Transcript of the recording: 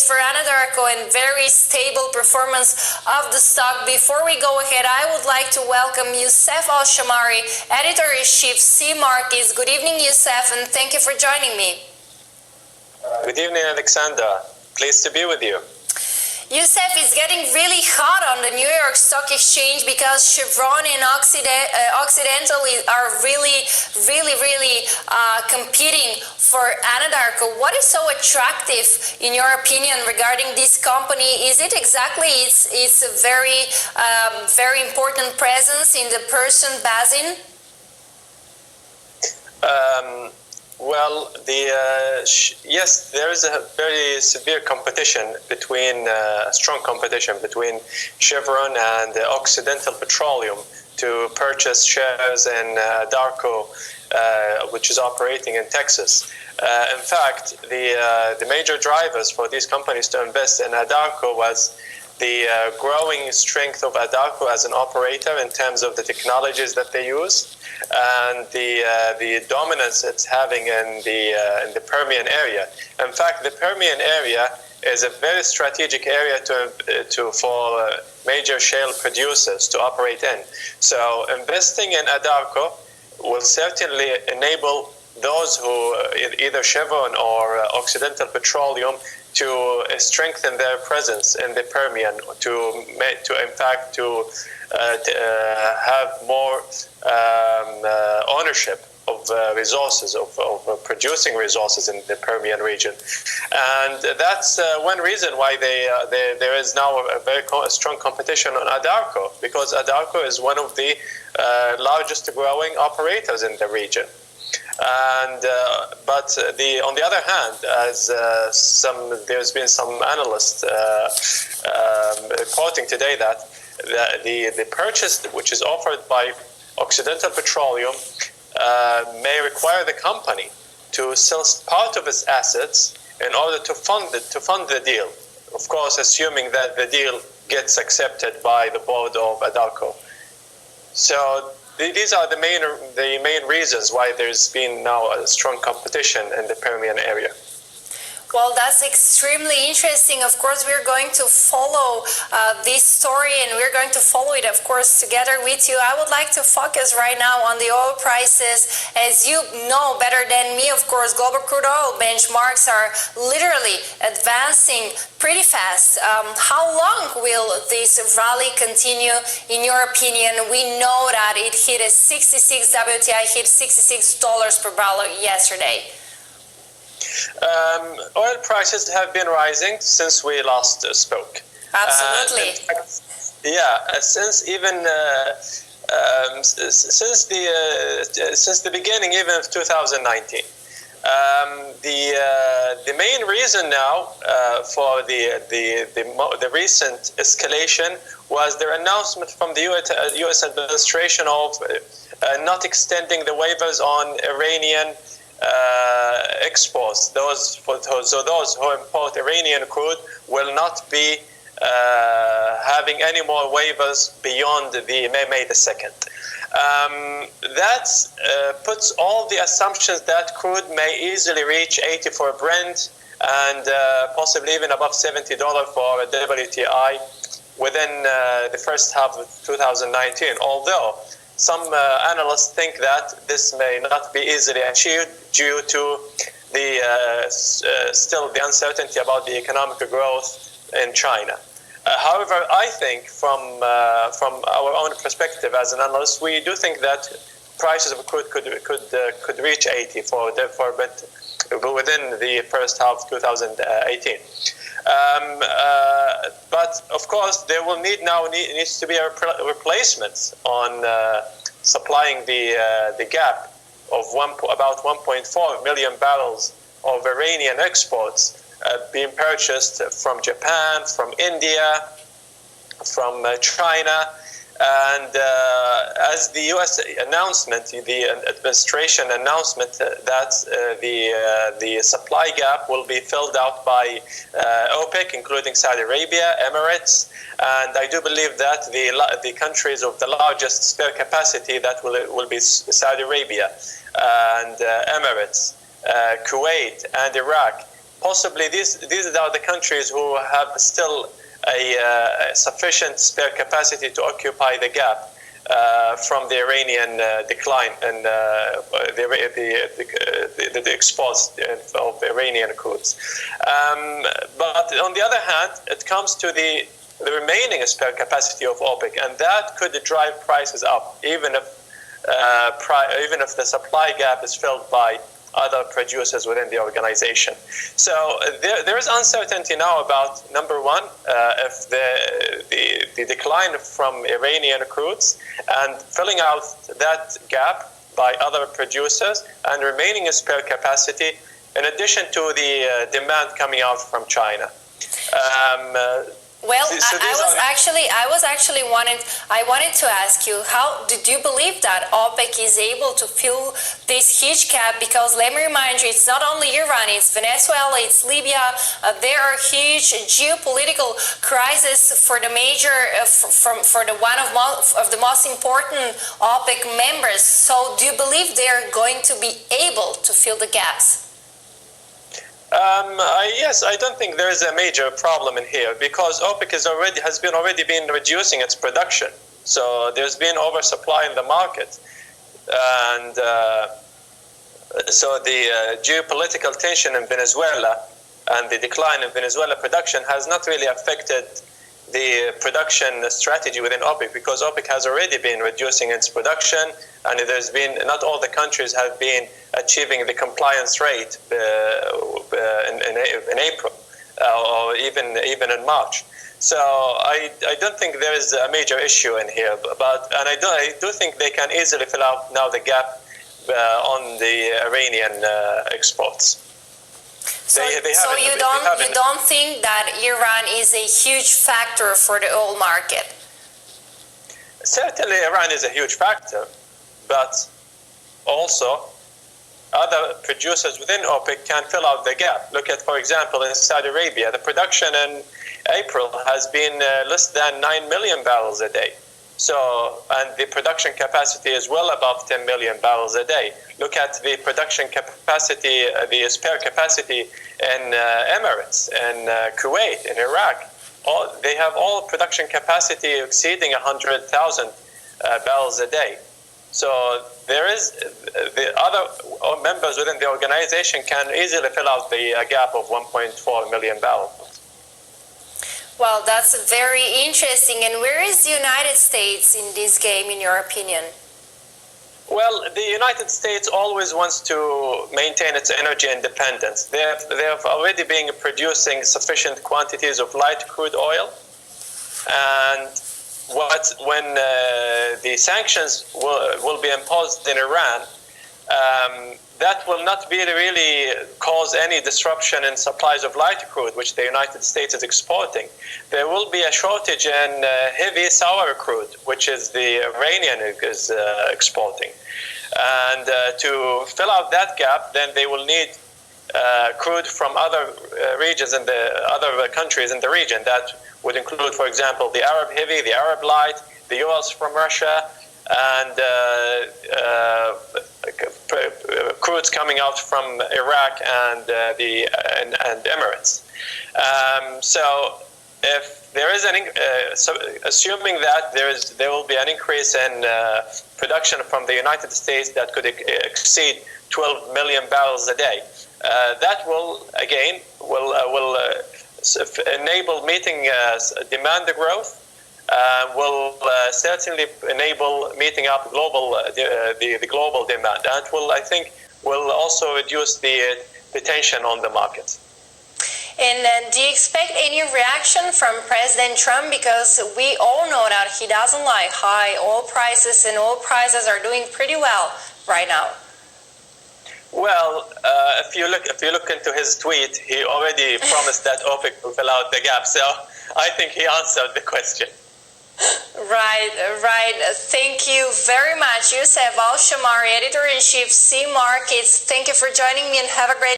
for Anadarko and very stable performance of the stock. Before we go ahead, I would like to welcome Youssef Alshammari, Editor-in-Chief, CMarkits. Good evening, Youssef, and thank you for joining me. Good evening, Aleksandra. Pleased to be with you. Youssef, it's getting really hot on the New York Stock Exchange because Chevron and Occidental are really competing for Anadarko. What is so attractive, in your opinion, regarding this company? Is it exactly it's a very important presence in the Persian Basin? Well, yes, there is a very severe competition between strong competition between Chevron and Occidental Petroleum to purchase shares in Anadarko, which is operating in Texas. In fact, the major drivers for these companies to invest in Anadarko was the growing strength of Anadarko as an operator in terms of the technologies that they use, and the dominance it's having in the Permian area. In fact, the Permian area is a very strategic area for major shale producers to operate in. So investing in Anadarko will certainly enable those who, either Chevron or Occidental Petroleum, to strengthen their presence in the Permian, to have more ownership of resources, of producing resources in the Permian region. And that's one reason why there is now a very strong competition on Anadarko, because Anadarko is one of the largest growing operators in the region. And but on the other hand, as there's been some analysts reporting today that the purchase which is offered by Occidental Petroleum may require the company to sell part of its assets in order to fund the deal. Of course, assuming that the deal gets accepted by the board of Anadarko. So these are the main reasons why there's been now a strong competition in the Permian area. Well, that's extremely interesting. Of course, we're going to follow this story, and we're going to follow it, of course, together with you. I would like to focus right now on the oil prices. As you know better than me, of course, global crude oil benchmarks are literally advancing pretty fast. How long will this rally continue, in your opinion? We know that it hit a 66, WTI hit $66 per barrel yesterday. Oil prices have been rising since we last spoke. Absolutely. Since the beginning even of 2019. The main reason now for the recent escalation was their announcement from the U.S. administration of not extending the waivers on Iranian exports. Those who import Iranian crude will not be having any more waivers beyond May the 2nd. That puts all the assumptions that crude may easily reach 80 for Brent and possibly even above $70 for WTI within the first half of 2019. Although some analysts think that this may not be easily achieved due to still the uncertainty about the economic growth in China. However, I think from our own perspective as an analyst, we do think that prices of crude could reach 80 for Brent within the first half of 2018. But of course, there will needs to be a replacement on supplying the gap of about 1.4 million barrels of Iranian exports being purchased from Japan, from India, from China. And as the U.S. announcement, the administration announcement that the supply gap will be filled out by OPEC, including Saudi Arabia, Emirates, and I do believe that the countries of the largest spare capacity that will be Saudi Arabia and Emirates, Kuwait, and Iraq. possibly these are the countries who have still a sufficient spare capacity to occupy the gap from the Iranian decline and the exports of Iranian crudes. But on the other hand, it comes to the remaining spare capacity of OPEC, and that could drive prices up, even if the supply gap is filled by other producers within the organization. So there is uncertainty now about, number one, if the decline from Iranian crudes and filling out that gap by other producers and remaining a spare capacity, in addition to the demand coming out from China. Well, I wanted to ask you, how did you believe that OPEC is able to fill this huge gap? Because let me remind you, it's not only Iran, it's Venezuela, it's Libya. There are huge geopolitical crises for the major, for the one of the most important OPEC members. So, do you believe they are going to be able to fill the gaps? Yes, I don't think there is a major problem in here because OPEC has already been reducing its production. So there's been oversupply in the market, and so the geopolitical tension in Venezuela and the decline in Venezuela production has not really affected the production strategy within OPEC, because OPEC has already been reducing its production, and there's been, not all the countries have been achieving the compliance rate in April or even in March. So I don't think there is a major issue in here, and I do think they can easily fill out now the gap on the Iranian exports. So you don't think that Iran is a huge factor for the oil market? Certainly Iran is a huge factor, but also other producers within OPEC can fill out the gap. Look at, for example, in Saudi Arabia, the production in April has been less than 9 million barrels a day. So, and the production capacity is well above 10 million barrels a day. Look at the production capacity, the spare capacity in Emirates, in Kuwait, in Iraq. They have all production capacity exceeding 100,000 barrels a day. So there is, the other members within the organization can easily fill out the gap of 1.4 million barrels. Well, that's very interesting. And where is the United States in this game, in your opinion? Well, the United States always wants to maintain its energy independence. They have already been producing sufficient quantities of light crude oil. And when the sanctions will be imposed in Iran, that will not really cause any disruption in supplies of light crude, which the United States is exporting. There will be a shortage in heavy sour crude, which is the Iranian is exporting. And to fill out that gap, then they will need crude from other regions and the other countries in the region. That would include, for example, the Arab heavy, the Arab light, the oils from Russia, and crudes coming out from Iraq and Emirates. So if there is assuming that there will be an increase in production from the United States that could exceed 12 million barrels a day, that will again enable meeting demand growth. Will certainly enable meeting up the global demand, and I think will also reduce the tension on the market. And do you expect any reaction from President Trump? Because we all know that he doesn't like high oil prices, and oil prices are doing pretty well right now. Well, if you look into his tweet, he already promised that OPEC will fill out the gap. So I think he answered the question. Right. Thank you very much, Youssef Alshammari, Editor-in-Chief, CMarkits. Thank you for joining me, and have a great